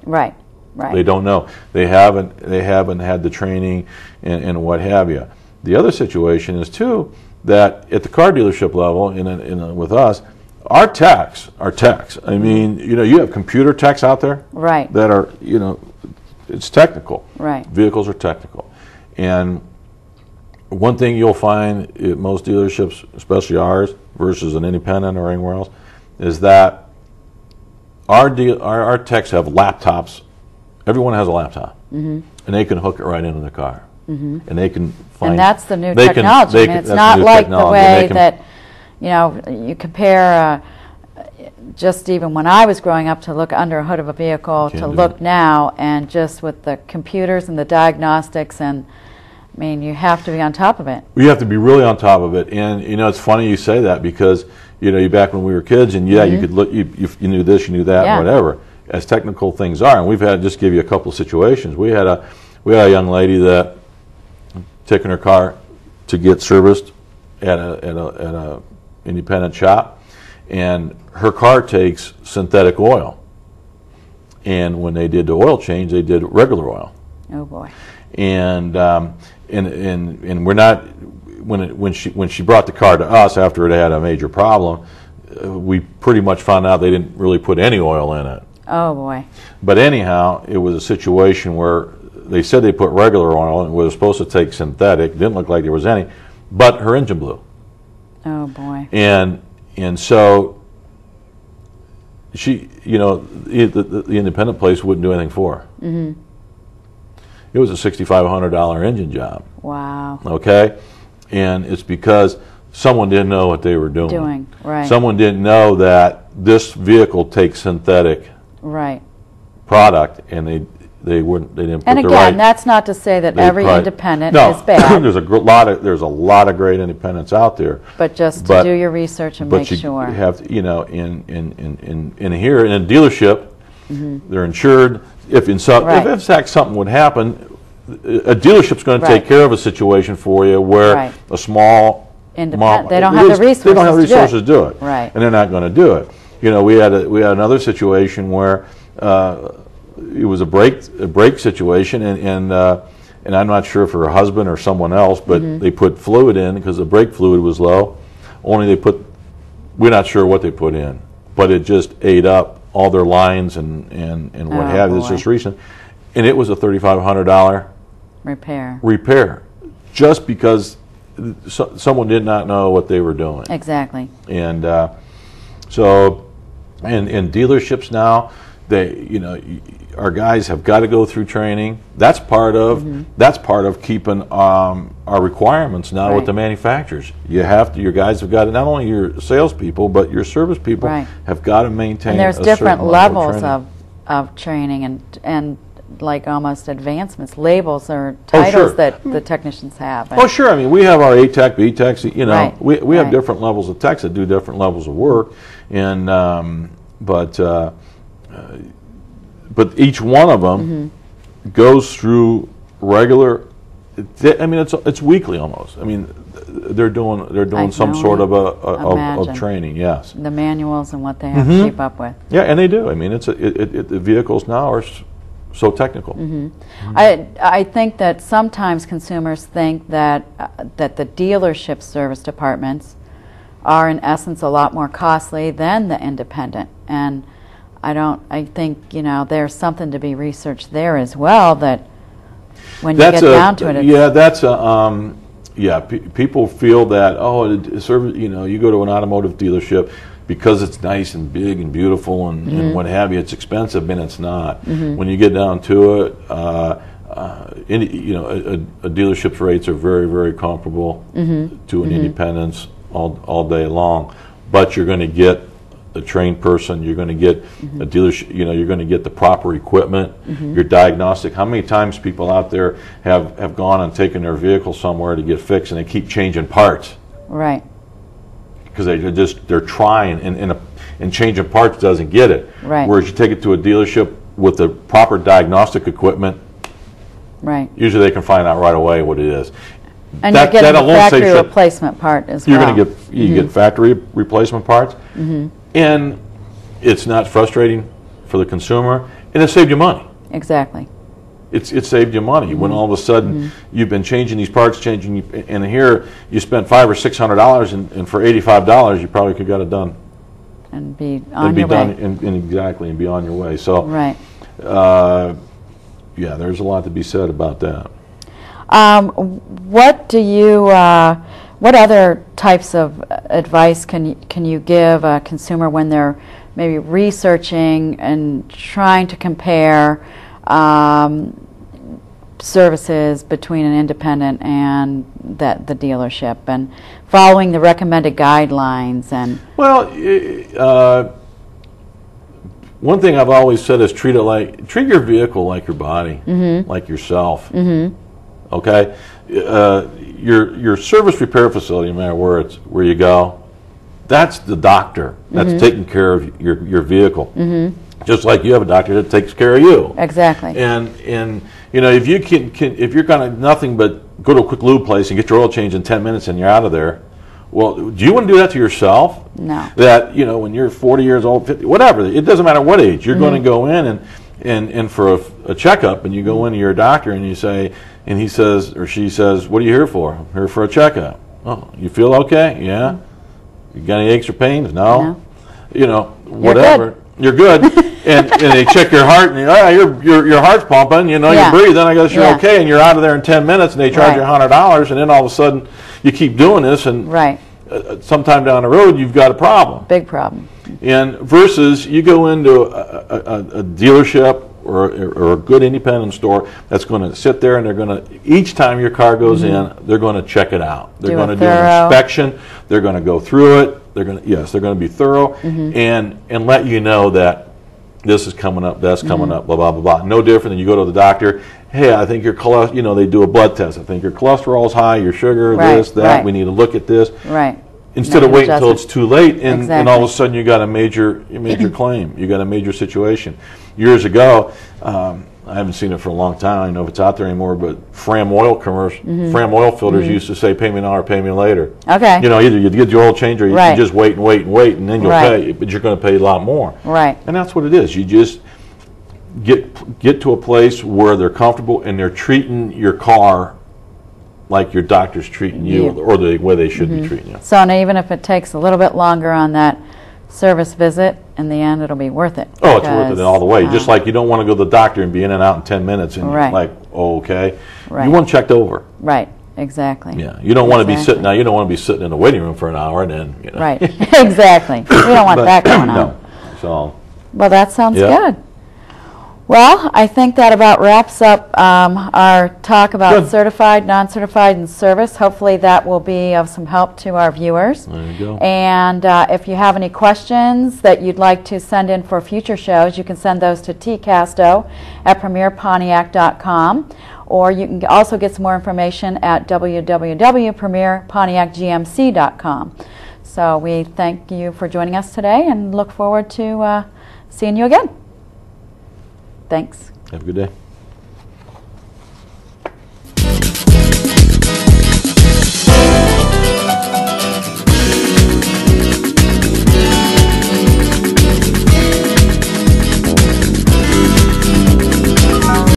Right. Right. They don't know. They haven't had the training and what have you. The other situation is too that at the car dealership level, with us, our techs. I mean, you have computer techs out there, right, that are, it's technical. Right. Vehicles are technical, and one thing you'll find at most dealerships, especially ours versus an independent or anywhere else, is that our techs have laptops. Everyone has a laptop, and they can hook it right into the car, and they can find. And that's the new technology. I mean, it's not like the way that, you compare. Just even when I was growing up, to look under a hood of a vehicle, to look now, and just with the computers and the diagnostics, and I mean, you have to be on top of it. We have to be really on top of it, and it's funny you say that, because you back when we were kids, and you could look, you knew this, you knew that, and whatever. As technical things are, and we've had, just give you a couple of situations. We had a young lady that taken her car to get serviced at a independent shop, and her car takes synthetic oil. And when they did the oil change, they did regular oil. Oh boy! And we're not, when she brought the car to us after it had a major problem, we pretty much found out they didn't really put any oil in it. Oh boy! But anyhow, it was a situation where they said they put regular oil and was supposed to take synthetic. Didn't look like there was any, but her engine blew. Oh boy! And so she, the independent place wouldn't do anything for her. Mm-hmm. It was a $6,500 engine job. Wow. Okay, and it's because someone didn't know what they were doing. Right. Someone didn't know that this vehicle takes synthetic. Right. Product, and they didn't put the right. And again, that's not to say that every independent is bad. there's a lot of great independents out there. But just to do your research and make sure. But you have to, in here in a dealership, they're insured. If in fact something would happen, a dealership's going to take care of a situation for you where a small independent, they don't have the resources to do it. Right. And they're not going to do it. We had another situation where it was a brake situation, and I'm not sure if her husband or someone else, but they put fluid in because the brake fluid was low. We're not sure what they put in, but it just ate up all their lines and what have you. It's just recent, and it was a $3,500 repair, just because someone did not know what they were doing. Exactly. And so, in dealerships now, our guys have got to go through training. That's part of keeping our requirements now with the manufacturers. Your guys have got to, not only your salespeople, but your service people have got to maintain. And there's different levels of training and like almost advancements, labels or titles that the technicians have. Oh, sure. I mean, we have our A-Tech, B-Techs. We have different levels of techs that do different levels of work, and but each one of them goes through regular. I mean, it's weekly almost. I mean, they're doing some sort of training. Yes. The manuals and what they have to keep up with. Yeah, and they do. I mean, the vehicles now are so technical. I think that sometimes consumers think that the dealership service departments are in essence a lot more costly than the independent, and I think there's something to be researched there as well, that when you get down to it, people feel that service, you go to an automotive dealership because it's nice and big and beautiful and what have you, it's expensive, and it's not. When you get down to it, a dealership's rates are very, very comparable to an independent's all day long, but you're going to get a trained person, you're going to get a dealership, you're going to get the proper equipment, your diagnostic. How many times people out there have gone and taken their vehicle somewhere to get fixed, and they keep changing parts? Right. Because they're trying, and changing parts doesn't get it. Right. Whereas you take it to a dealership with the proper diagnostic equipment, usually they can find out right away what it is. And you're getting the factory replacement part as well. You're going to get factory replacement parts, and it's not frustrating for the consumer, And it saved you money. Exactly. It saved you money when all of a sudden you've been changing these parts, and here you spent $500 or $600, and for $85 you probably could have got it done. And be on your way. Exactly, and be on your way. So, right. Yeah, there's a lot to be said about that. What other types of advice can you give a consumer when they're maybe researching and trying to compare services between an independent and the dealership, and following the recommended guidelines? And well, one thing I've always said is treat your vehicle like your body, like yourself. Okay, your service repair facility, no matter where you go, that's the doctor that's taking care of your vehicle. Just like you have a doctor that takes care of you. Exactly. And you know, if you're gonna nothing but go to a quick lube place and get your oil changed in 10 minutes and you're out of there, well, do you want to do that to yourself? No. That, you know, when you're 40 years old, 50, whatever, it doesn't matter what age, you're going to go in and for a checkup, and you go into your doctor and you say, and he says or she says, "What are you here for?" "I'm here for a checkup." "Oh, you feel okay?" "Yeah." "You got any aches or pains?" "No." You know, whatever. You're good. and they check your heart, and your heart's pumping, you know, you're breathing, I guess you're okay, and you're out of there in 10 minutes, and they charge you $100, and then all of a sudden you keep doing this, and sometime down the road you've got a problem. Big problem. And versus you go into a dealership or a good independent store that's going to sit there, and they're going to, each time your car goes in, they're going to check it out. They're going to do an inspection. They're going to go through it. They're going to be thorough and let you know that this is coming up, that's coming up, blah, blah, blah, blah. No different than you go to the doctor. "Hey, I think your cholesterol," you know, they do a blood test. "I think your cholesterol's high, your sugar, this, that. We need to look at this." Right. Instead of waiting until it's too late, and all of a sudden you got a major claim, you got a major situation. Years ago, I haven't seen it for a long time. I don't know if it's out there anymore, but Fram oil Fram oil filters used to say, "Pay me now or pay me later." Okay. You know, either you get your oil change or you just wait, and then you'll pay, but you're going to pay a lot more. Right. And that's what it is. You just get to a place where they're comfortable and they're treating your car like your doctor's treating you, or the way they should be treating you. So, and even if it takes a little bit longer on that service visit, in the end it'll be worth it. Oh, it's worth it all the way. Just like you don't want to go to the doctor and be in and out in 10 minutes and you're like, oh, okay. You want checked over. Right, exactly. Yeah, you don't want to be sitting, now you don't want to be sitting in the waiting room for an hour and then, you know. Right, exactly. We don't want that going on. No. So. Well, that sounds good. Well, I think that about wraps up our talk about certified, non-certified, and service. Hopefully that will be of some help to our viewers. There you go. And if you have any questions that you'd like to send in for future shows, you can send those to tcasto@premierpontiac.com, or you can also get some more information at www.premierpontiacgmc.com. So we thank you for joining us today and look forward to seeing you again. Thanks. Have a good day.